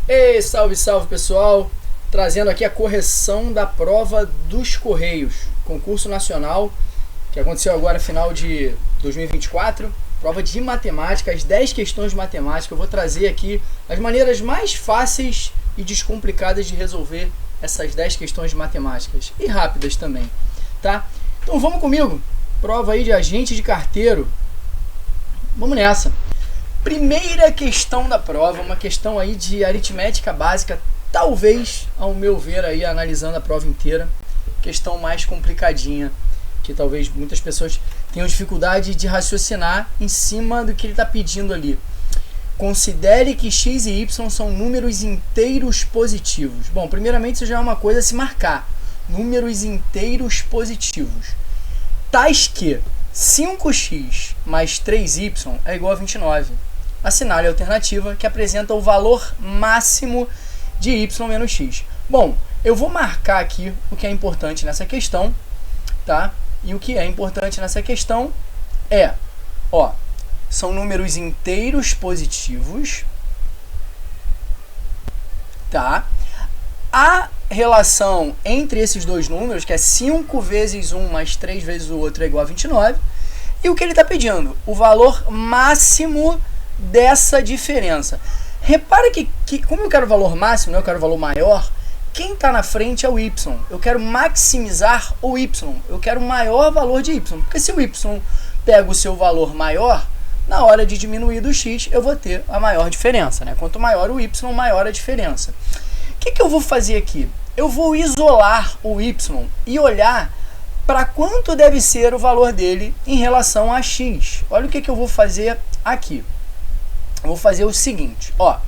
Ei, salve, salve pessoal! Trazendo aqui a correção da prova dos Correios, concurso nacional, que aconteceu agora final de 2024, prova de matemática, as 10 questões de matemática. Eu vou trazer aqui as maneiras mais fáceis e descomplicadas de resolver essas 10 questões de matemáticas, e rápidas também, tá? Então vamos comigo, prova aí de agente de carteiro, vamos nessa. Primeira questão da prova, uma questão aí de aritmética básica, talvez, ao meu ver aí, analisando a prova inteira, questão mais complicadinha, que talvez muitas pessoas tenham dificuldade de raciocinar em cima do que ele está pedindo ali. Considere que x e y são números inteiros positivos. Bom, primeiramente isso já é uma coisa a se marcar, números inteiros positivos, tais que 5x mais 3y é igual a 29. Assinale a alternativa que apresenta o valor máximo de y menos x. Bom, eu vou marcar aqui o que é importante nessa questão, tá? E o que é importante nessa questão é, ó, são números inteiros positivos, tá? A relação entre esses dois números, que é 5 vezes 1 mais 3 vezes o outro é igual a 29, e o que ele está pedindo? O valor máximo dessa diferença. Repara que como eu quero o valor máximo, né, eu quero o valor maior, quem está na frente é o y. Eu quero maximizar o y, eu quero o maior valor de y, porque se o y pega o seu valor maior, na hora de diminuir do x, eu vou ter a maior diferença, né? Quanto maior o y, maior a diferença. O que eu vou fazer aqui? Eu vou isolar o y e olhar para quanto deve ser o valor dele em relação a x. Olha o que eu vou fazer aqui. Eu vou fazer o seguinte, ó.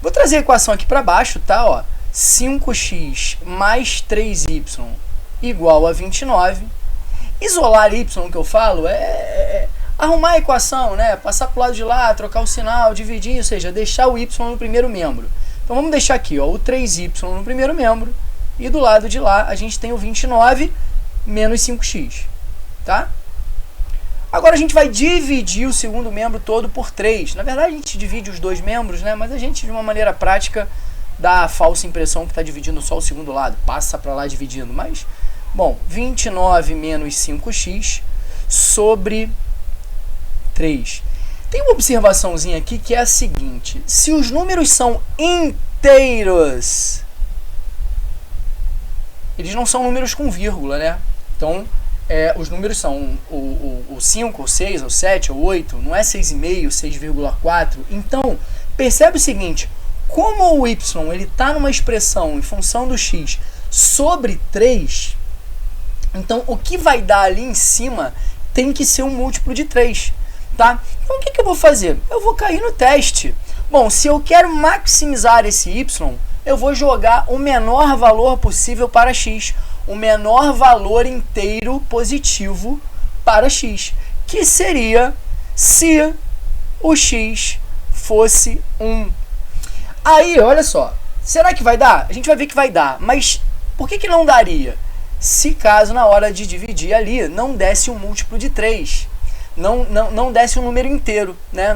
Vou trazer a equação aqui para baixo, tá? Ó, 5x mais 3y igual a 29. Isolar y, que eu falo, é arrumar a equação, né? Passar para o lado de lá, trocar o sinal, dividir, ou seja, deixar o y no primeiro membro. Então vamos deixar aqui, ó, o 3y no primeiro membro, e do lado de lá a gente tem o 29 menos 5x, tá? Agora a gente vai dividir o segundo membro todo por 3. Na verdade a gente divide os dois membros, né? Mas a gente, de uma maneira prática, dá a falsa impressão que está dividindo só o segundo lado, passa para lá dividindo. Mas, bom, 29 menos 5x sobre 3. Tem uma observaçãozinha aqui que é a seguinte: se os números são inteiros, eles não são números com vírgula, né? Então, os números são o 5, o 6, o 7, o 8, não é 6,5, 6,4. Então, percebe o seguinte: como o y está numa expressão em função do x sobre 3, então o que vai dar ali em cima tem que ser um múltiplo de 3. Tá? Então, o que eu vou fazer? Eu vou cair no teste. Bom, se eu quero maximizar esse y, eu vou jogar o menor valor possível para x, o menor valor inteiro positivo para x, que seria se o x fosse 1. Aí, olha só, será que vai dar? A gente vai ver que vai dar, mas por que não daria? Se caso na hora de dividir ali não desse um múltiplo de 3. Não desse um número inteiro, né?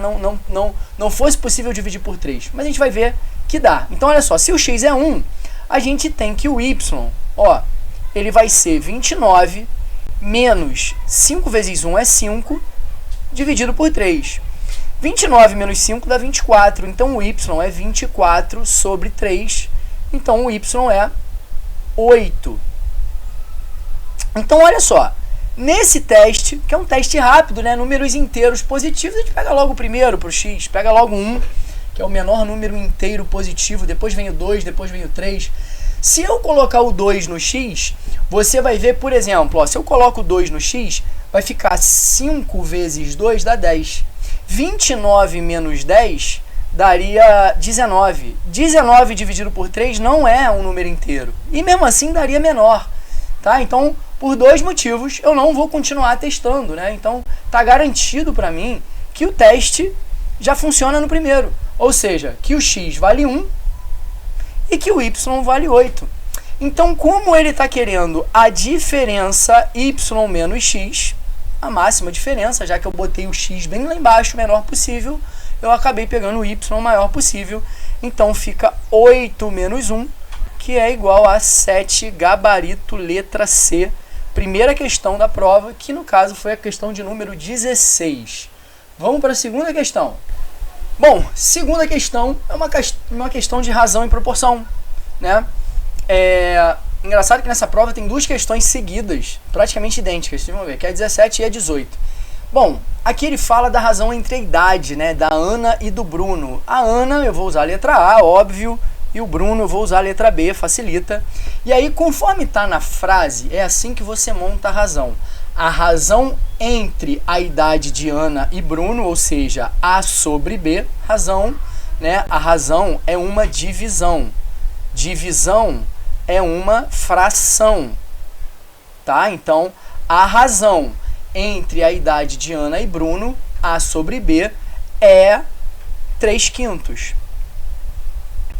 Não fosse possível dividir por 3, mas a gente vai ver que dá. Então, olha só, se o x é 1, a gente tem que o y, ó, ele vai ser 29 menos 5 vezes 1 é 5, dividido por 3. 29 menos 5 dá 24, então o y é 24 sobre 3, então o y é 8. Então, olha só, nesse teste, que é um teste rápido, né, números inteiros positivos, a gente pega logo o primeiro para o x, pega logo 1, que é o menor número inteiro positivo, depois vem o 2, depois vem o 3. Se eu colocar o 2 no x, você vai ver, por exemplo, ó, se eu coloco o 2 no x, vai ficar 5 vezes 2 dá 10. 29 menos 10 daria 19. 19 dividido por 3 não é um número inteiro, e mesmo assim daria menor. Tá? Então, por dois motivos, eu não vou continuar testando, né? Então, tá garantido para mim que o teste já funciona no primeiro. Ou seja, que o x vale 1 e que o y vale 8. Então, como ele está querendo a diferença y menos x, a máxima diferença, já que eu botei o x bem lá embaixo, o menor possível, eu acabei pegando o y maior possível. Então fica 8 menos 1, que é igual a 7, gabarito letra C. Primeira questão da prova, que no caso foi a questão de número 16. Vamos para a segunda questão. Bom, segunda questão é uma questão de razão e proporção, né? Engraçado que nessa prova tem duas questões seguidas, praticamente idênticas, vocês vão ver, que é a 17 e a 18. Bom, aqui ele fala da razão entre a idade, né, da Ana e do Bruno. A Ana eu vou usar a letra A, óbvio, e o Bruno eu vou usar a letra B, facilita. E aí, conforme está na frase, é assim que você monta a razão. A razão entre a idade de Ana e Bruno, ou seja, A sobre B, razão, né? A razão é uma divisão. Divisão é uma fração, tá? Então, a razão entre a idade de Ana e Bruno, A sobre B, é 3/5,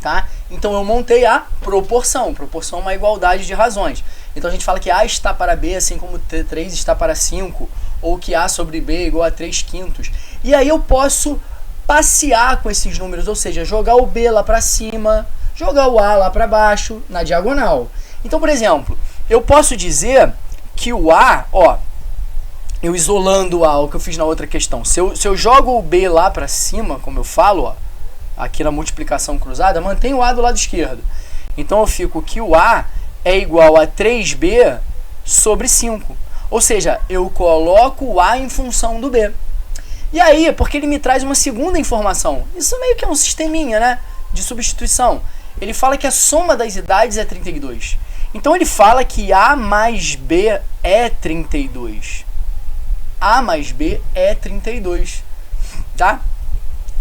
tá? Então, eu montei a proporção. Proporção é uma igualdade de razões. Então, a gente fala que A está para B, assim como 3 está para 5, ou que A sobre B é igual a 3/5. E aí eu posso passear com esses números, ou seja, jogar o B lá para cima, jogar o A lá para baixo, na diagonal. Então, por exemplo, eu posso dizer que o A, ó, eu isolando o A, o que eu fiz na outra questão, se eu jogo o B lá para cima, como eu falo, ó, aqui na multiplicação cruzada, mantenho o A do lado esquerdo. Então, eu fico que o A é igual a 3B sobre 5. Ou seja, eu coloco o A em função do B. E aí, porque ele me traz uma segunda informação. Isso meio que é um sisteminha, né, de substituição. Ele fala que a soma das idades é 32. Então, ele fala que A mais B é 32. A mais B é 32. Tá?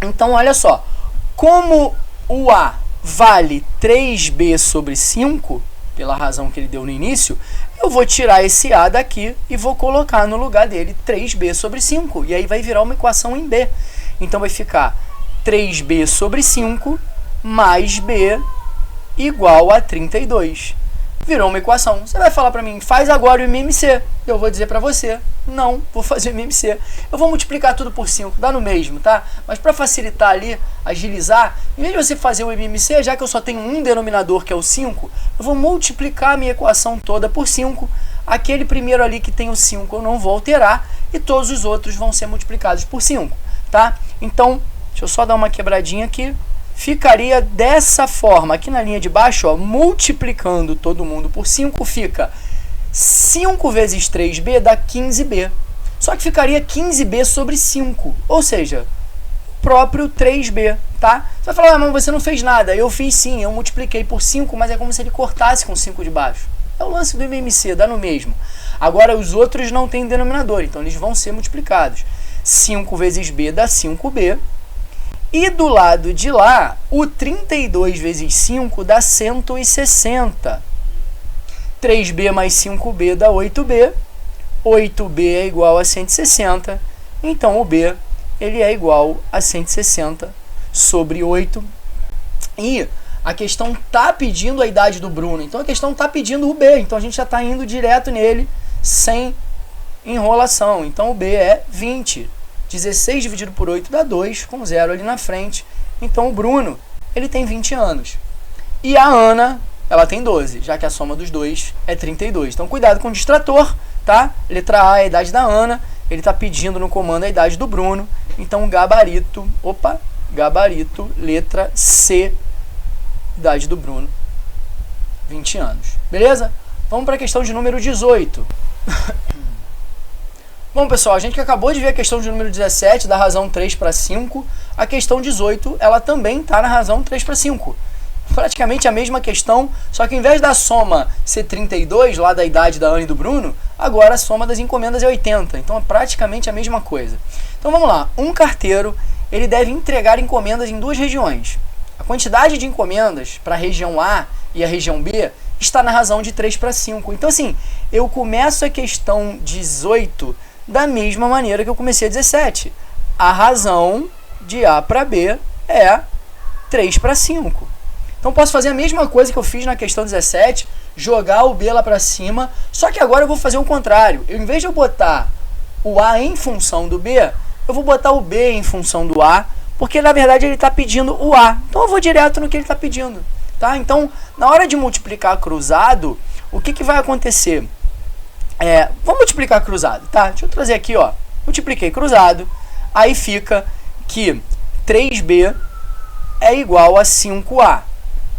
Então, olha só. Como o A vale 3B sobre 5, pela razão que ele deu no início, eu vou tirar esse A daqui e vou colocar no lugar dele 3B sobre 5. E aí vai virar uma equação em B. Então, vai ficar 3B sobre 5 mais B igual a 32. Virou uma equação. Você vai falar para mim, faz agora o MMC. Eu vou dizer para você, não, vou fazer o MMC. Eu vou multiplicar tudo por 5, dá no mesmo, tá? Mas para facilitar ali, agilizar, em vez de você fazer o MMC, já que eu só tenho um denominador, que é o 5, eu vou multiplicar a minha equação toda por 5. Aquele primeiro ali que tem o 5 eu não vou alterar e todos os outros vão ser multiplicados por 5, tá? Então, deixa eu só dar uma quebradinha aqui. Ficaria dessa forma, aqui na linha de baixo, ó, multiplicando todo mundo por 5, fica 5 vezes 3B dá 15B. Só que ficaria 15B sobre 5, ou seja, próprio 3B, tá? Você vai falar, mas você não fez nada. Eu fiz sim, eu multipliquei por 5, mas é como se ele cortasse com 5 de baixo. É o lance do MMC, dá no mesmo. Agora, os outros não têm denominador, então eles vão ser multiplicados. 5 vezes B dá 5B. E do lado de lá, o 32 vezes 5 dá 160. 3B mais 5B dá 8B. 8B é igual a 160. Então, o B ele é igual a 160 sobre 8. E a questão está pedindo a idade do Bruno. Então, a questão está pedindo o B. Então, a gente já está indo direto nele, sem enrolação. Então, o B é 20. 16 dividido por 8 dá 2, com 0 ali na frente. Então, o Bruno, ele tem 20 anos. E a Ana, ela tem 12, já que a soma dos dois é 32. Então, cuidado com o distrator, tá? Letra A é a idade da Ana, ele está pedindo no comando a idade do Bruno. Então, gabarito, gabarito, letra C, idade do Bruno, 20 anos. Beleza? Vamos para a questão de número 18. Bom, pessoal, a gente que acabou de ver a questão de número 17, da razão 3 para 5, a questão 18, ela também está na razão 3 para 5. Praticamente a mesma questão, só que ao invés da soma ser 32, lá da idade da Ana e do Bruno, agora a soma das encomendas é 80. Então, é praticamente a mesma coisa. Então, vamos lá. Um carteiro, ele deve entregar encomendas em duas regiões. A quantidade de encomendas para a região A e a região B está na razão de 3 para 5. Então, assim, eu começo a questão 18 da mesma maneira que eu comecei a 17. A razão de A para B é 3 para 5. Então, posso fazer a mesma coisa que eu fiz na questão 17, jogar o B lá para cima, só que agora eu vou fazer o contrário. Em vez de eu botar o A em função do B, eu vou botar o B em função do A, porque na verdade ele está pedindo o A. Então eu vou direto no que ele está pedindo. Tá? Então, na hora de multiplicar cruzado, o que vai acontecer? Vamos multiplicar cruzado, tá? Deixa eu trazer aqui, ó. Multipliquei cruzado, aí fica que 3B é igual a 5A.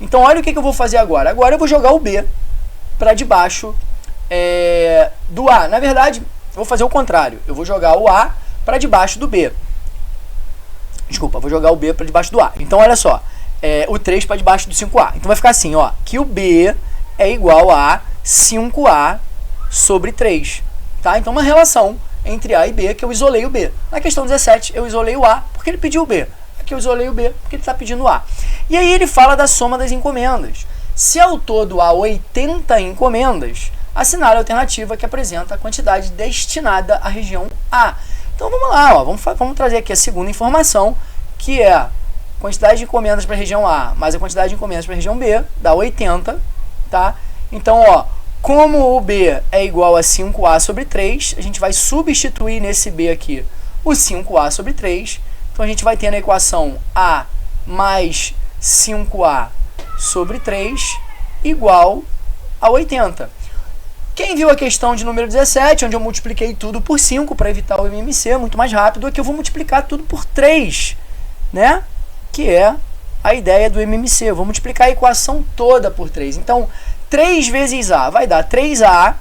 Então, olha o que eu vou fazer agora. Agora eu vou jogar o B para debaixo do A. Na verdade, eu vou fazer o contrário. Eu vou jogar o A para debaixo do B. Desculpa, vou jogar o B para debaixo do A. Então, olha só. O 3 para debaixo do 5A. Então, vai ficar assim, ó. Que o B é igual a 5A sobre 3. Tá? Então, uma relação entre A e B, que eu isolei o B. Na questão 17, eu isolei o A porque ele pediu o B. Aqui eu isolei o B porque ele está pedindo o A. E aí ele fala da soma das encomendas. Se ao todo há 80 encomendas, assinale a alternativa que apresenta a quantidade destinada à região A. Então vamos lá, ó, vamos trazer aqui a segunda informação, que é a quantidade de encomendas para a região A mais a quantidade de encomendas para a região B, dá 80, tá? Então, ó, como o B é igual a 5A sobre 3, a gente vai substituir nesse B aqui o 5A sobre 3. Então, a gente vai ter na equação A mais 5A sobre 3 igual a 80. Quem viu a questão de número 17, onde eu multipliquei tudo por 5 para evitar o MMC, muito mais rápido, aqui eu vou multiplicar tudo por 3, né? Que é a ideia do MMC. Eu vou multiplicar a equação toda por 3. Então, 3 vezes A vai dar 3A.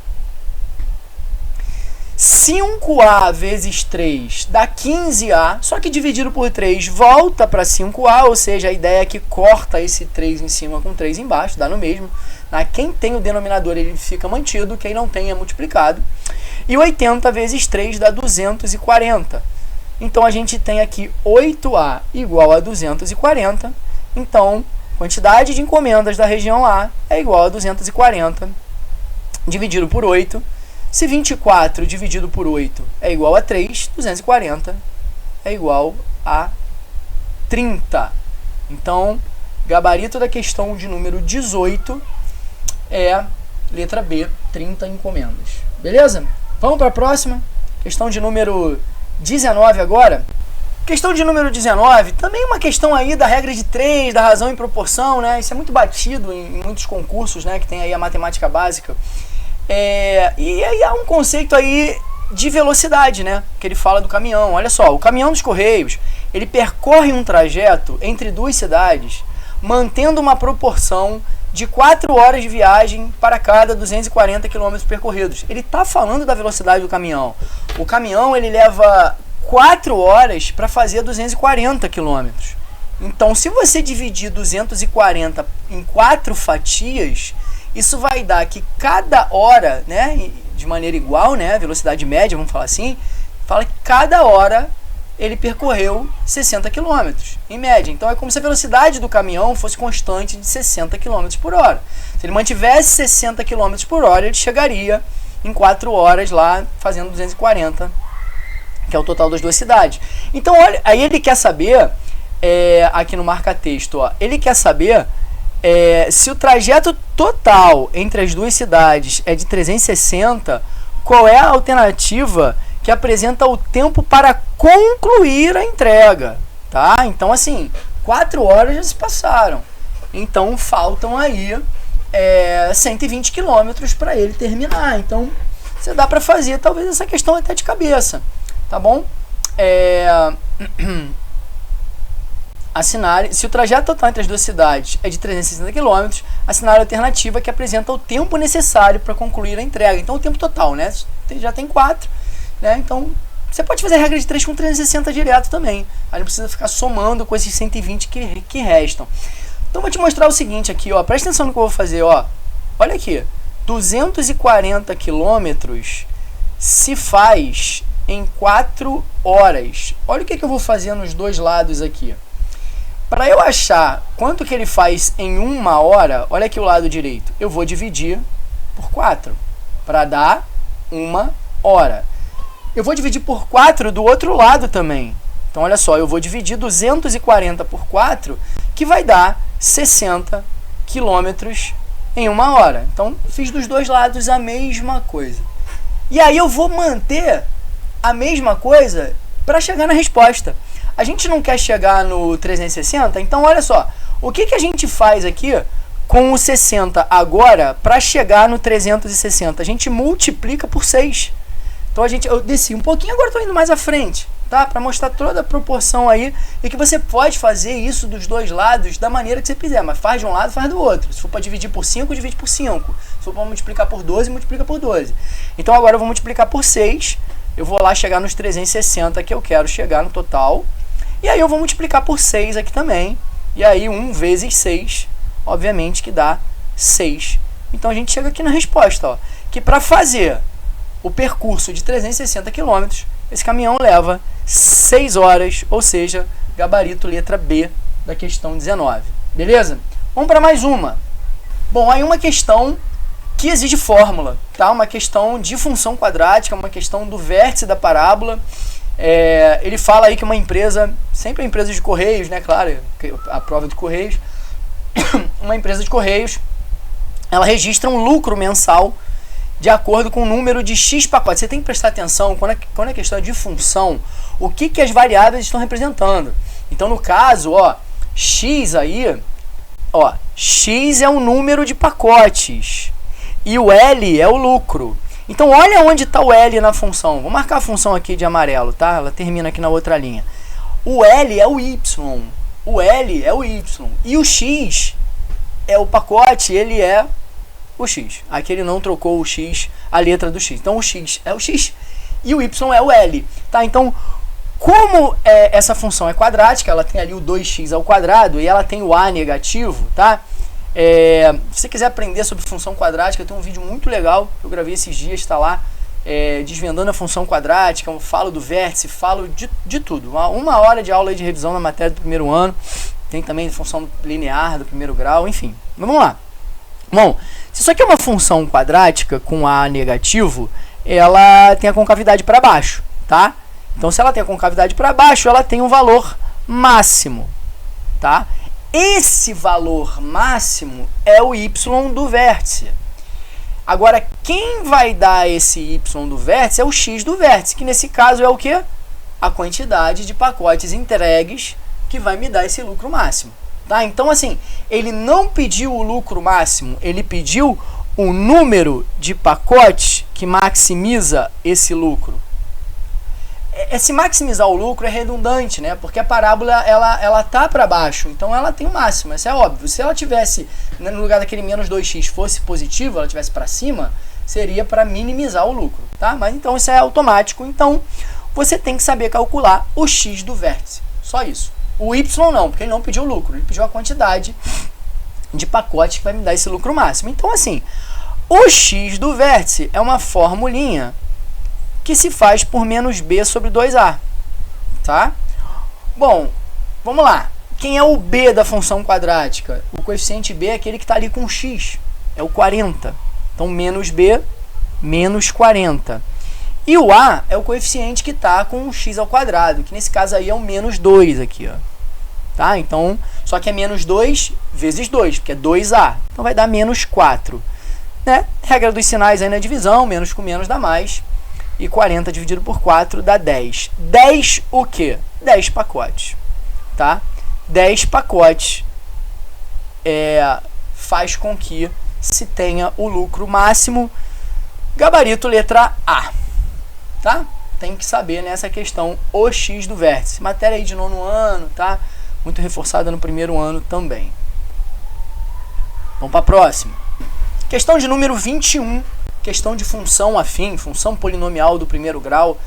5A vezes 3 dá 15A, só que dividido por 3 volta para 5A, ou seja, a ideia é que corta esse 3 em cima com 3 embaixo, dá no mesmo. Quem tem o denominador ele fica mantido, quem não tem é multiplicado. E 80 vezes 3 dá 240. Então, a gente tem aqui 8A igual a 240. Então, quantidade de encomendas da região A é igual a 240 dividido por 8. Se 24 dividido por 8 é igual a 3, 240 é igual a 30. Então, gabarito da questão de número 18 é letra B, 30 encomendas. Beleza? Vamos para a próxima. Questão de número 19 agora. Questão de número 19, também uma questão aí da regra de 3, da razão em proporção, né? Isso é muito batido em muitos concursos, né? Que tem aí a matemática básica. E aí há um conceito aí de velocidade, né? Que ele fala do caminhão. Olha só, o caminhão dos Correios, ele percorre um trajeto entre duas cidades, mantendo uma proporção de 4 horas de viagem para cada 240 km percorridos. Ele está falando da velocidade do caminhão. O caminhão, ele leva 4 horas para fazer 240 km. Então, se você dividir 240 em 4 fatias, isso vai dar que cada hora, né, de maneira igual, né, velocidade média, vamos falar assim, fala que cada hora ele percorreu 60 km, em média. Então, é como se a velocidade do caminhão fosse constante de 60 km por hora. Se ele mantivesse 60 km por hora, ele chegaria em 4 horas lá, fazendo 240, que é o total das duas cidades. Então, olha, aí ele quer saber, aqui no marca-texto, ó, ele quer saber se o trajeto total entre as duas cidades é de 360, qual é a alternativa que apresenta o tempo para concluir a entrega, tá? Então, assim, 4 horas já se passaram. Então, faltam aí 120 quilômetros para ele terminar. Então, você dá para fazer, talvez, essa questão até de cabeça, tá bom? Assinale, se o trajeto total entre as duas cidades é de 360 km, assinale a alternativa que apresenta o tempo necessário para concluir a entrega. Então, o tempo total, né? Já tem 4, né? Então, você pode fazer a regra de 3 com 360 direto também. Aí não precisa ficar somando com esses 120 que restam. Então, vou te mostrar o seguinte aqui, ó. Presta atenção no que eu vou fazer, ó. Olha aqui. 240 quilômetros se faz em 4 horas. Olha o que eu vou fazer nos dois lados aqui. Para eu achar quanto que ele faz em 1 hora, olha aqui o lado direito, eu vou dividir por 4, para dar 1 hora. Eu vou dividir por 4 do outro lado também. Então, olha só, eu vou dividir 240 por 4, que vai dar 60 quilômetros em 1 hora. Então, fiz dos dois lados a mesma coisa. E aí eu vou manter a mesma coisa para chegar na resposta. A gente não quer chegar no 360, então olha só, o que a gente faz aqui com o 60 agora para chegar no 360? A gente multiplica por 6. Então eu desci um pouquinho, agora estou indo mais à frente, tá? Para mostrar toda a proporção aí e que você pode fazer isso dos dois lados da maneira que você quiser, mas faz de um lado, faz do outro. Se for para dividir por 5, divide por 5. Se for para multiplicar por 12, multiplica por 12. Então agora eu vou multiplicar por 6, eu vou lá chegar nos 360 que eu quero chegar no total. E aí eu vou multiplicar por 6 aqui também. E aí 1 vezes 6, obviamente que dá 6. Então a gente chega aqui na resposta, ó, que para fazer o percurso de 360 km, esse caminhão leva 6 horas, ou seja, gabarito letra B da questão 19. Beleza? Vamos para mais uma. Bom, aí uma questão que exige fórmula, tá? Uma questão de função quadrática, uma questão do vértice da parábola. Ele fala aí que uma empresa, sempre a empresa de Correios, né? Claro, a prova de Correios, uma empresa de Correios, ela registra um lucro mensal de acordo com o número de X pacotes. Você tem que prestar atenção, quando é questão de função, o que as variáveis estão representando. Então, no caso, ó, X aí, ó, X é o número de pacotes e o L é o lucro. Então, olha onde está o L na função. Vou marcar a função aqui de amarelo, tá? Ela termina aqui na outra linha. O L é o Y. O L é o Y. E o X é o pacote, ele é o X. Aqui ele não trocou o X, a letra do X. Então, o X é o X e o Y é o L. Tá? Então, como essa função é quadrática, ela tem ali o 2x ao quadrado e ela tem o A negativo, tá? Se você quiser aprender sobre função quadrática, tem um vídeo muito legal que eu gravei esses dias, está lá, desvendando a função quadrática, eu falo do vértice, falo de tudo. Uma hora de aula de revisão na matéria do primeiro ano, tem também função linear do primeiro grau, enfim. Vamos lá. Bom, se isso aqui é uma função quadrática com A negativo, ela tem a concavidade para baixo, tá? Então, se ela tem a concavidade para baixo, ela tem um valor máximo, tá? Esse valor máximo é o y do vértice. Agora, quem vai dar esse y do vértice é o x do vértice, que nesse caso é o quê? A quantidade de pacotes entregues que vai me dar esse lucro máximo. Tá? Então, assim, ele não pediu o lucro máximo, ele pediu o número de pacotes que maximiza esse lucro. Esse maximizar o lucro é redundante, né? Porque a parábola ela tá para baixo, então ela tem o máximo, isso é óbvio. Se ela tivesse, no lugar daquele menos 2x fosse positivo, ela tivesse para cima, seria para minimizar o lucro, tá? Mas então isso é automático, então você tem que saber calcular o x do vértice, só isso. O y não, porque ele não pediu o lucro, ele pediu a quantidade de pacotes que vai me dar esse lucro máximo. Então, assim, o x do vértice é uma formulinha que se faz por menos b sobre 2a, tá? Bom, vamos lá. Quem é o b da função quadrática? O coeficiente b é aquele que está ali com x, é o 40. Então, menos b, menos 40. E o a é o coeficiente que está com x ao quadrado, que nesse caso aí é o menos 2 aqui, ó. Tá? Então, só que é menos 2 vezes 2, porque é 2a. Então, vai dar menos 4. Né? Regra dos sinais aí na divisão, menos com menos dá mais. E 40 dividido por 4 dá 10. 10 o quê? 10 pacotes. Tá? 10 pacotes faz com que se tenha o lucro máximo. Gabarito letra A. Tá? Tem que saber nessa questão o x do vértice. Matéria aí de 9º ano, tá? Muito reforçada no primeiro ano também. Vamos para a próxima. Questão de número 21. Questão de função afim, função polinomial do primeiro grau.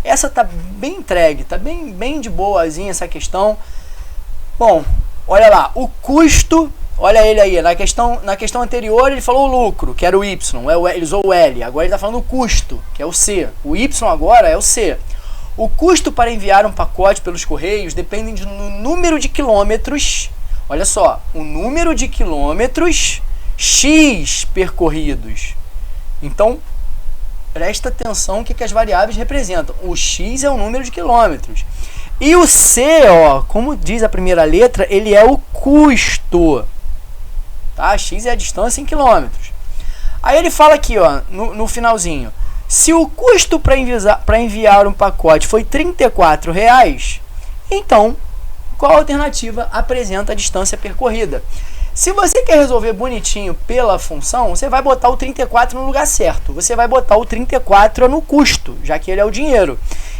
Essa tá bem entregue, tá bem de boazinha essa questão. Bom, olha lá, o custo, olha ele aí, na questão anterior ele falou o lucro, que era o y, ele usou o L, agora ele está falando o custo, que é o C. O y agora é o C. O custo para enviar um pacote pelos correios depende do número de quilômetros, olha só, o número de quilômetros x percorridos. Então, presta atenção o que as variáveis representam. O x é o número de quilômetros. E o C, ó, como diz a primeira letra, ele é o custo. Tá? X é a distância em quilômetros. Aí ele fala aqui, ó, no finalzinho. Se o custo para enviar um pacote foi R$ 34,00, Então, qual alternativa apresenta a distância percorrida? Se você quer resolver bonitinho pela função, você vai botar o 34 no lugar certo. Você vai botar o 34 no custo, já que ele é o dinheiro.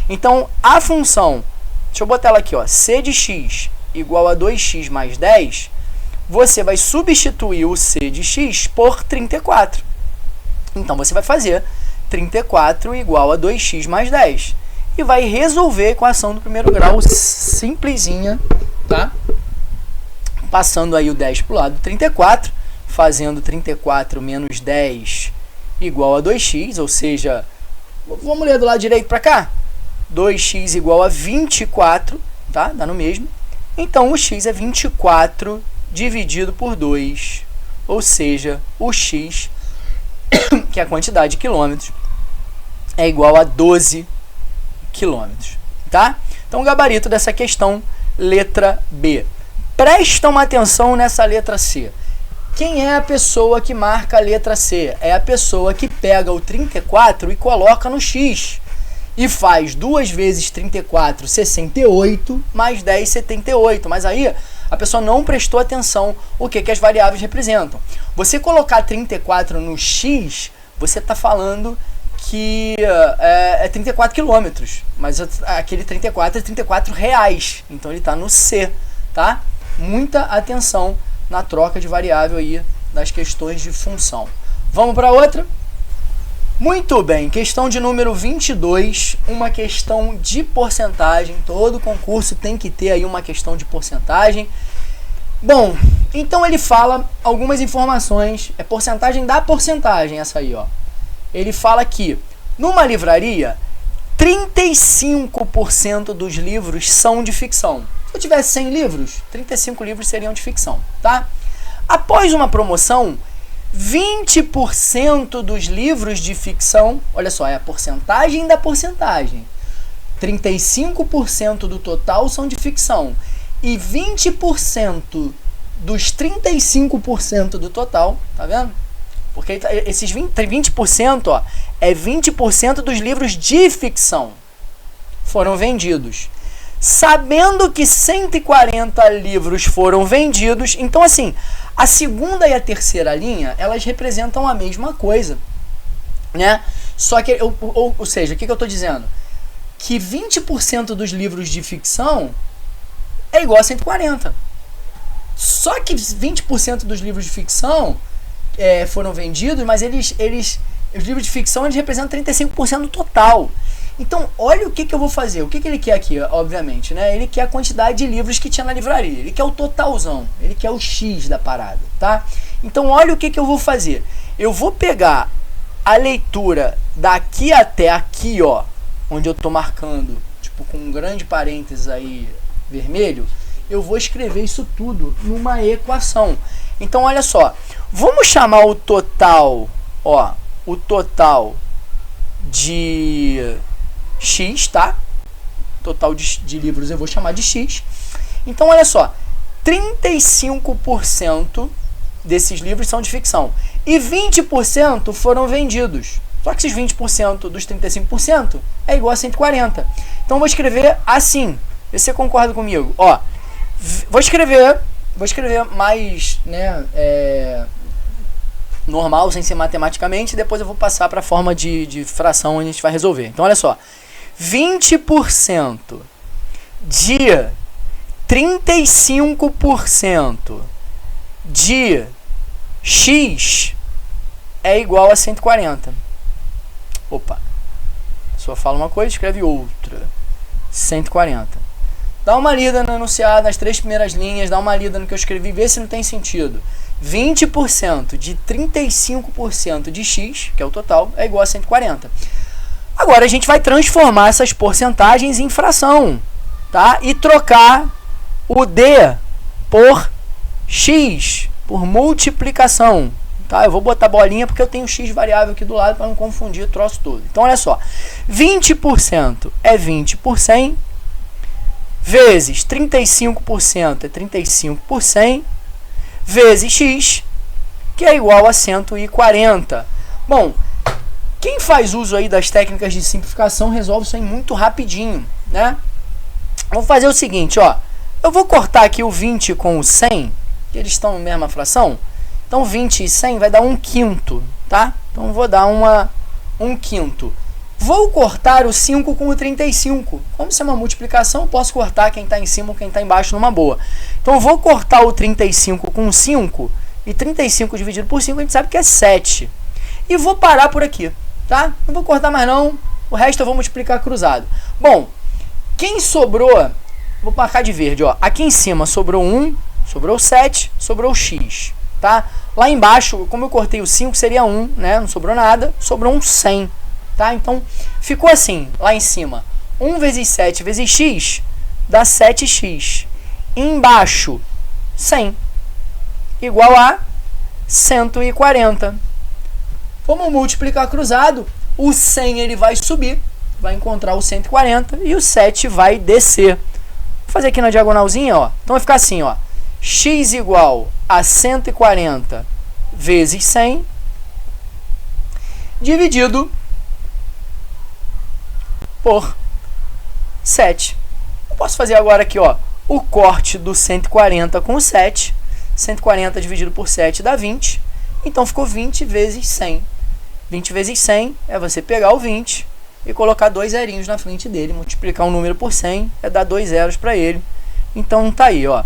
Então, a função, deixa eu botar ela aqui, ó, c de x igual a 2x mais 10, você vai substituir o c de x por 34. Então, você vai fazer 34 igual a 2x mais 10. E vai resolver a equação do primeiro grau simplesinha, tá? Passando aí o 10 para o lado do 34, fazendo 34 menos 10 igual a 2x, ou seja, vamos ler do lado direito para cá? 2x igual a 24, tá? Dá no mesmo. Então, o x é 24 dividido por 2, ou seja, o x, que é a quantidade de quilômetros, é igual a 12 quilômetros, tá? Então, o gabarito dessa questão, letra B. Prestam atenção nessa letra C. Quem é a pessoa que marca a letra C? É a pessoa que pega o 34 e coloca no x. E faz 2 vezes 34, 68, mais 10, 78. Mas aí a pessoa não prestou atenção o que as variáveis representam. Você colocar 34 no x, você está falando que é 34 quilômetros. Mas aquele 34 é 34 reais. Então ele está no C, tá? Muita atenção na troca de variável aí das questões de função. Vamos para outra? Muito bem, questão de número 22, uma questão de porcentagem. Todo concurso tem que ter aí uma questão de porcentagem. Bom, então ele fala algumas informações, é porcentagem da porcentagem essa aí, ó. Ele fala que numa livraria, 35% dos livros são de ficção. Se eu tivesse 100 livros, 35 livros seriam de ficção, tá? Após uma promoção, 20% dos livros de ficção, olha só, é a porcentagem da porcentagem. 35% do total são de ficção e 20% dos 35% do total, tá vendo? Porque esses 20%, ó, é 20% dos livros de ficção foram vendidos. Sabendo que 140 livros foram vendidos, então assim, a segunda e a terceira linha, elas representam a mesma coisa, né? Só que, ou seja, o que eu estou dizendo? Que 20% dos livros de ficção é igual a 140. Só que 20% dos livros de ficção foram vendidos, mas os livros de ficção eles representam 35% do total. Então, olha o que eu vou fazer. O que ele quer aqui, obviamente, né? Ele quer a quantidade de livros que tinha na livraria. Ele quer o totalzão. Ele quer o X da parada, tá? Então, olha o que eu vou fazer. Eu vou pegar a leitura daqui até aqui, ó, onde eu tô marcando, tipo, com um grande parênteses aí vermelho, eu vou escrever isso tudo numa equação. Então, olha só. Vamos chamar o total, ó, o total de X, tá? Total de livros eu vou chamar de X. Então, olha só, 35% desses livros são de ficção e 20% foram vendidos. Só que esses 20% dos 35% é igual a 140. Então, eu vou escrever assim. Você concorda comigo? Ó, vou escrever mais, né, normal, sem ser matematicamente, e depois eu vou passar para a forma de fração onde a gente vai resolver. Então, olha só. 20% de 35% de X é igual a 140. Opa. Só fala uma coisa, escreve outra. 140. Dá uma lida no enunciado, nas 3 primeiras linhas, dá uma lida no que eu escrevi, vê se não tem sentido. 20% de 35% de X, que é o total, é igual a 140. Agora a gente vai transformar essas porcentagens em fração, tá? E trocar o D por X, por multiplicação, tá? Eu vou botar bolinha porque eu tenho X variável aqui do lado para não confundir o troço todo. Então, olha só, 20% é 20 por 100, vezes 35% é 35 por 100, vezes X, que é igual a 140. Bom, quem faz uso aí das técnicas de simplificação resolve isso aí muito rapidinho, né? Vamos fazer o seguinte, ó. Eu vou cortar aqui o 20 com o 100, que eles estão na mesma fração. Então 20 e 100 vai dar 1/5, tá? Então vou dar 1/5. Vou cortar o 5 com o 35. Como isso é uma multiplicação, eu posso cortar quem está em cima ou quem está embaixo numa boa. Então eu vou cortar o 35 com o 5, e 35 dividido por 5 a gente sabe que é 7. E vou parar por aqui, tá? Não vou cortar mais não, o resto eu vou multiplicar cruzado. Bom, quem sobrou, vou marcar de verde, ó. Aqui em cima sobrou 1, sobrou 7, sobrou x, tá? Lá embaixo, como eu cortei o 5, seria 1, né? Não sobrou nada, sobrou um 100, tá? Então, ficou assim, lá em cima. 1 vezes 7 vezes x dá 7x. E embaixo, 100, igual a 140. Vamos multiplicar cruzado. O 100 ele vai subir, vai encontrar o 140 e o 7 vai descer. Vou fazer aqui na diagonalzinha, ó. Então vai ficar assim, ó. X igual a 140 vezes 100 dividido por 7. Eu posso fazer agora aqui, ó, o corte do 140 com o 7. 140 dividido por 7 dá 20. Então ficou 20 vezes 100. 20 vezes 100 é você pegar o 20 e colocar 2 zerinhos na frente dele, multiplicar um número por 100 é dar 2 zeros para ele. Então tá aí, ó.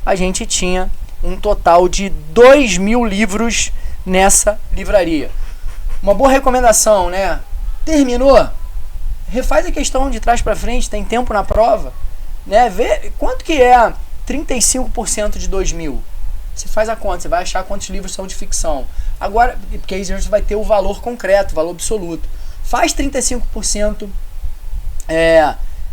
A gente tinha um total de 2.000 livros nessa livraria. Uma boa recomendação, né? Terminou? Refaz a questão de trás para frente, tem tempo na prova, né? Vê quanto que é 35% de 2.000. Você faz a conta, você vai achar quantos livros são de ficção. Agora, porque aí você vai ter o valor concreto, o valor absoluto. Faz 35%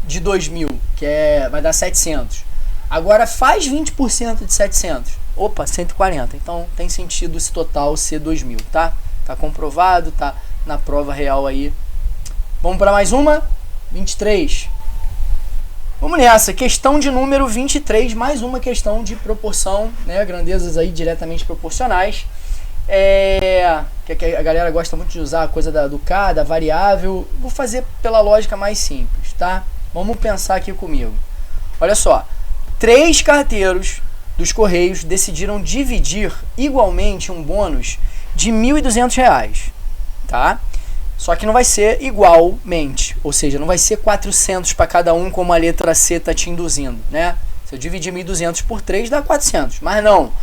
de 2.000, que vai dar 700. Agora faz 20% de 700. Opa, 140. Então tem sentido esse total ser 2.000, tá? Tá comprovado, tá na prova real aí. Vamos para mais uma? 23. Vamos nessa, questão de número 23, mais uma questão de proporção, né? Grandezas aí diretamente proporcionais. Que a galera gosta muito de usar a coisa do K, da variável. Vou fazer pela lógica mais simples, tá? Vamos pensar aqui comigo. Olha só, 3 carteiros dos Correios decidiram dividir igualmente um bônus de R$ 1.200, tá? Só que não vai ser igualmente, ou seja, não vai ser 400 para cada um, como a letra C está te induzindo, né? Se eu dividir 1.200 por 3, dá 400, mas não.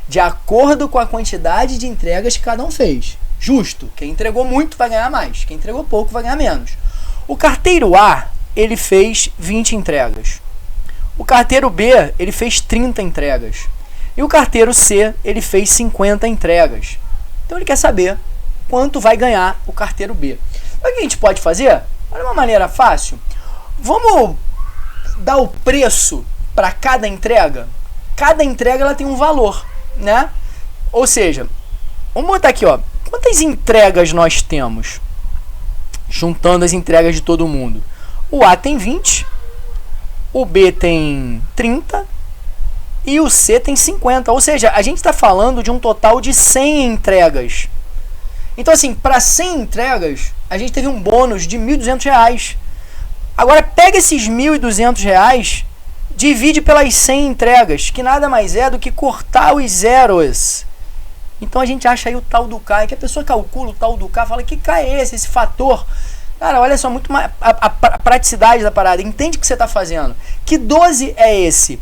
De acordo com a quantidade de entregas que cada um fez. Justo, quem entregou muito vai ganhar mais, quem entregou pouco vai ganhar menos. O carteiro A, ele fez 20 entregas. O carteiro B, ele fez 30 entregas. E o carteiro C, ele fez 50 entregas. Então ele quer saber quanto vai ganhar o carteiro B. O que a gente pode fazer? Olha uma maneira fácil. Vamos dar o preço para cada entrega. Cada entrega ela tem um valor, né? Ou seja, vamos botar aqui, ó. Quantas entregas nós temos? Juntando as entregas de todo mundo. O A tem 20, o B tem 30 e o C tem 50. Ou seja, a gente está falando de um total de 100 entregas. Então, assim, para 100 entregas, a gente teve um bônus de R$ 1.200. Agora, pega esses R$ 1.200, divide pelas 100 entregas, que nada mais é do que cortar os zeros. Então, a gente acha aí o tal do K, e que a pessoa calcula o tal do K, fala, que K é esse fator? Cara, olha só, muito mais a praticidade da parada. Entende o que você está fazendo. Que 12 é esse?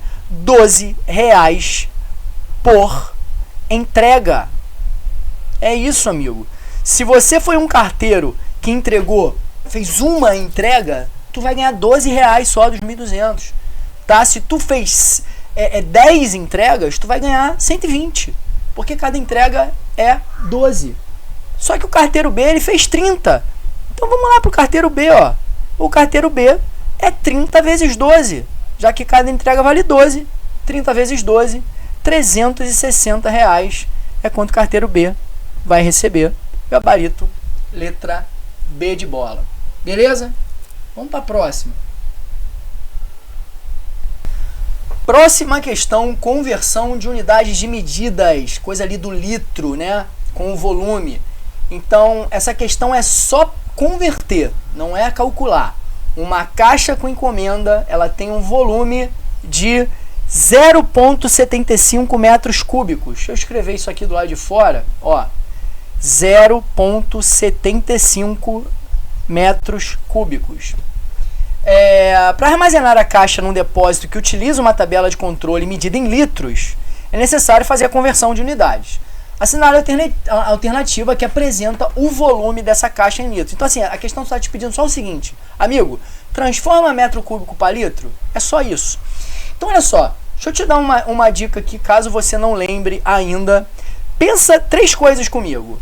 R$12 por entrega. É isso, amigo. Se você foi um carteiro que entregou, fez uma entrega, tu vai ganhar R$12 só dos 1.200. Tá? Se tu fez 10 entregas, tu vai ganhar 120. Porque cada entrega é 12. Só que o carteiro B, ele fez 30. Então vamos lá para o carteiro B, ó. O carteiro B é 30 vezes 12. Já que cada entrega vale 12. 30 vezes 12, R$360 é quanto o carteiro B vai receber. Gabarito, letra B de bola. Beleza? Vamos para a próxima. Próxima questão, conversão de unidades de medidas, coisa ali do litro, né? Com o volume. Então, essa questão é só converter, não é calcular. uma caixa com encomenda, ela tem um volume de 0,75 metros cúbicos. Deixa eu escrever isso aqui do lado de fora, ó. 0,75 metros cúbicos. Para armazenar a caixa num depósito que utiliza uma tabela de controle medida em litros, é necessário fazer a conversão de unidades. Assinar a alternativa que apresenta o volume dessa caixa em litros. Então, assim, a questão está te pedindo só o seguinte: amigo, transforma metro cúbico para litro. É só isso. Então, olha só. Deixa eu te dar uma dica aqui, caso você não lembre ainda. Pensa 3 coisas comigo.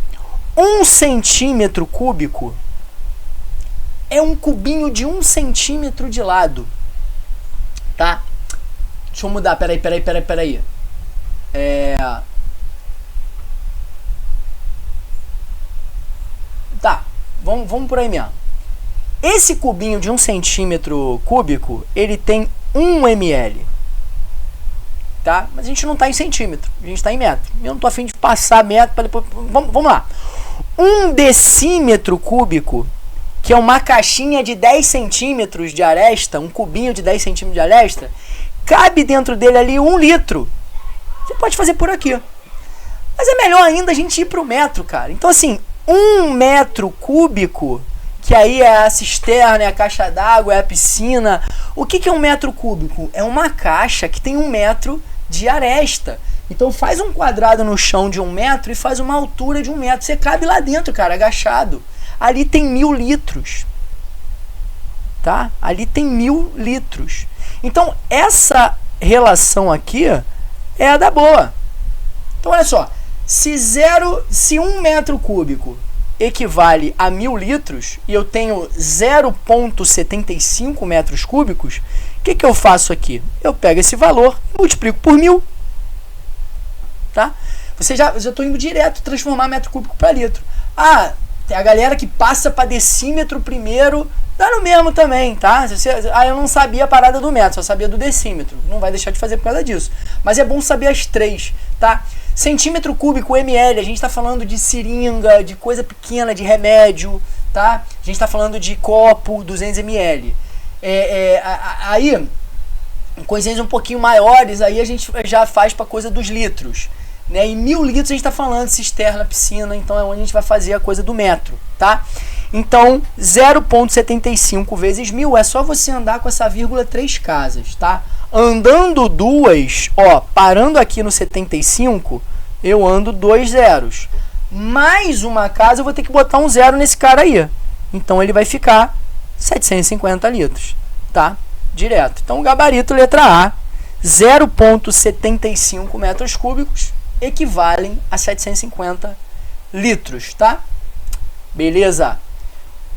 1 centímetro cúbico é um cubinho de 1 centímetro de lado. Tá? Deixa eu mudar. Peraí. Tá, vamos por aí mesmo. Esse cubinho de 1 centímetro cúbico, ele tem 1 ml. Tá? Mas a gente não está em centímetro, a gente está em metro. Eu não estou a fim de passar metro para depois. Vamos lá. 1 decímetro cúbico, que é uma caixinha de 10 centímetros de aresta, um cubinho de 10 centímetros de aresta, cabe dentro dele ali 1 litro. Você pode fazer por aqui. Mas é melhor ainda a gente ir para o metro, cara. Então, assim, 1 metro cúbico, que aí é a cisterna, é a caixa d'água, é a piscina. O que é 1 metro cúbico? É uma caixa que tem 1 metro de aresta. Então faz um quadrado no chão de 1 metro e faz uma altura de 1 metro. Você cabe lá dentro, cara, agachado. Ali tem 1000 litros. Tá? Ali tem 1000 litros. Então essa relação aqui é a da boa. Então olha só. Se 1 metro cúbico equivale a 1000 litros e eu tenho 0,75 metros cúbicos, o que eu faço aqui? Eu pego esse valor e multiplico por 1000. Tá? Você já estou indo direto transformar metro cúbico para litro. Ah, tem a galera que passa para decímetro primeiro, dá no mesmo também, tá? Eu não sabia a parada do metro, só sabia do decímetro. Não vai deixar de fazer por causa disso. Mas é bom saber as 3, tá? Centímetro cúbico, ml, a gente está falando de seringa, de coisa pequena, de remédio, tá? A gente está falando de copo, 200 ml. Aí, coisinhas um pouquinho maiores, aí a gente já faz para coisa dos litros. Né? Em 1000 litros a gente está falando de cisterna, piscina, então é onde a gente vai fazer a coisa do metro, tá? Então, 0,75 vezes 1000 é só você andar com essa vírgula 3 casas, tá? Andando 2, ó, parando aqui no 75, eu ando 2 zeros. Mais uma casa, eu vou ter que botar um zero nesse cara aí. Então, ele vai ficar 750 litros, tá? Direto. Então, o gabarito letra A, 0,75 metros cúbicos, equivalem a 750 litros, tá? Beleza?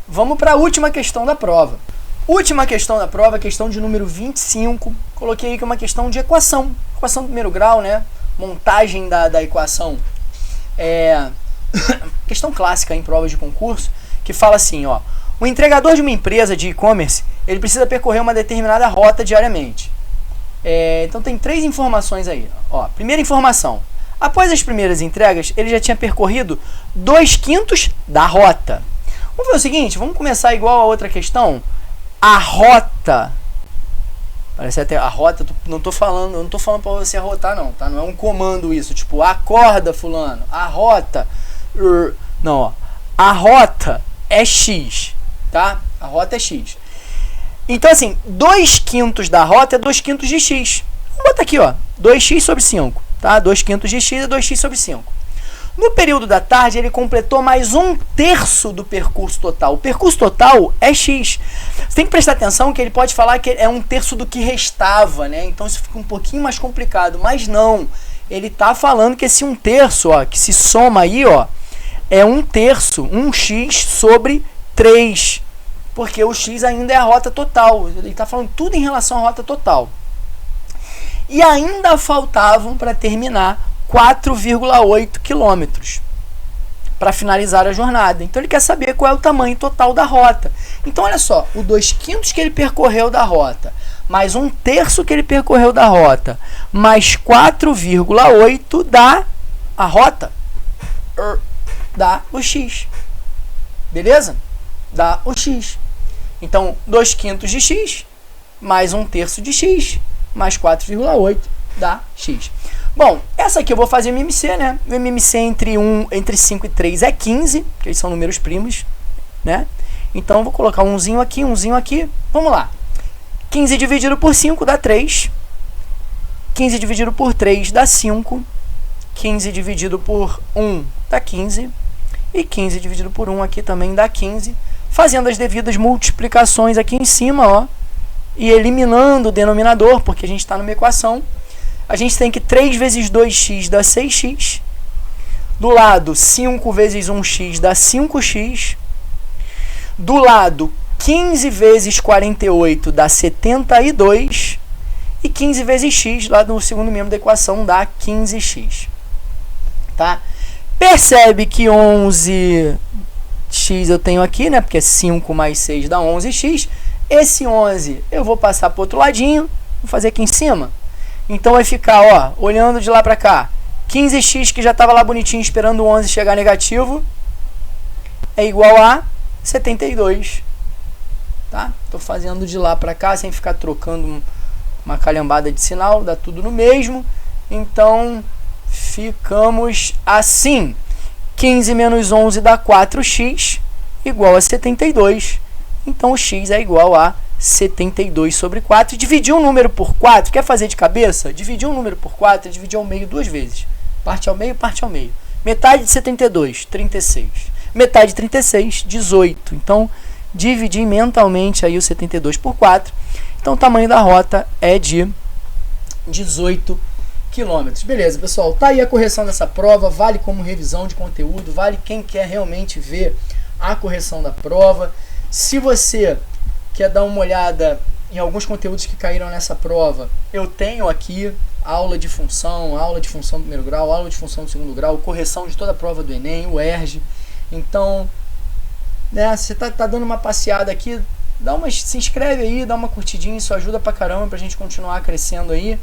Vamos para a última questão da prova. Última questão da prova, questão de número 25. Coloquei aí que é uma questão de equação. Equação do primeiro grau, né? Montagem da equação. Questão clássica em provas de concurso, que fala assim, ó. O entregador de uma empresa de e-commerce, ele precisa percorrer uma determinada rota diariamente. Então tem 3 informações aí. Ó, primeira informação. Após as primeiras entregas, ele já tinha percorrido 2/5 da rota. Vamos ver o seguinte, vamos começar igual a outra questão. A rota, parece até a rota, não tô falando para você arrotar não, tá? Não é um comando isso, tipo, acorda fulano, a rota, não, ó, a rota é X, tá? A rota é X. Então assim, 2/5 da rota é 2/5 de X. Vamos botar aqui, ó, 2x sobre 5, tá? 2/5 de X é 2x sobre 5. No período da tarde, ele completou mais 1/3 do percurso total. O percurso total é X. Você tem que prestar atenção que ele pode falar que é 1/3 do que restava, né? Então isso fica um pouquinho mais complicado, mas não. Ele está falando que esse 1/3, ó, que se soma aí, ó, é 1/3, 1x sobre 3. Porque o x ainda é a rota total. Ele está falando tudo em relação à rota total. E ainda faltavam para terminar 4,8 quilômetros para finalizar a jornada. Então ele quer saber qual é o tamanho total da rota. Então olha só, o 2/5 que ele percorreu da rota, mais 1/3 que ele percorreu da rota, mais 4,8 dá a rota, dá o x. Beleza? Dá o x. Então, 2/5 de x, mais 1/3 de x, mais 4,8 dá x. Bom, essa aqui eu vou fazer MMC, né? O MMC entre 5 e 3 é 15, que eles são números primos, né? Então, eu vou colocar umzinho aqui. Vamos lá. 15 dividido por 5 dá 3. 15 dividido por 3 dá 5. 15 dividido por 1 dá 15. E 15 dividido por 1 aqui também dá 15. Fazendo as devidas multiplicações aqui em cima, ó. E eliminando o denominador, porque a gente está numa equação. A gente tem que 3 vezes 2x dá 6x. Do lado, 5 vezes 1x dá 5x. Do lado, 15 vezes 48 dá 72. E 15 vezes x, lá no segundo membro da equação, dá 15x. Tá? Percebe que 11x eu tenho aqui, né? Porque 5 mais 6 dá 11x. Esse 11 eu vou passar para o outro ladinho. Vou fazer aqui em cima. Então vai ficar, ó, olhando de lá para cá. 15x, que já estava lá bonitinho esperando o 11 chegar negativo, é igual a 72. Tá? Estou fazendo de lá para cá, sem ficar trocando uma calhambada de sinal. Dá tudo no mesmo. Então, ficamos assim. 15 menos 11 dá 4x, igual a 72. Então, o x é igual a 72 sobre 4. Dividir um número por 4, quer fazer de cabeça? Dividir um número por 4 é dividir ao meio 2 vezes. Parte ao meio, parte ao meio. Metade de 72, 36. Metade de 36, 18. Então, dividir mentalmente aí o 72 por 4. Então, o tamanho da rota é de 18 quilômetros. Beleza, pessoal. Tá aí a correção dessa prova. Vale como revisão de conteúdo. Vale quem quer realmente ver a correção da prova. Se você quer dar uma olhada em alguns conteúdos que caíram nessa prova, eu tenho aqui aula de função do primeiro grau, aula de função do segundo grau, correção de toda a prova do Enem, o ERJ. Então, né, você tá dando uma passeada aqui, se inscreve aí, dá uma curtidinha, isso ajuda pra caramba pra gente continuar crescendo aí.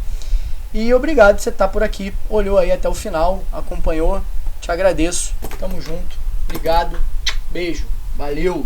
E obrigado por você estar por aqui, olhou aí até o final, acompanhou, te agradeço, tamo junto, obrigado, beijo, valeu!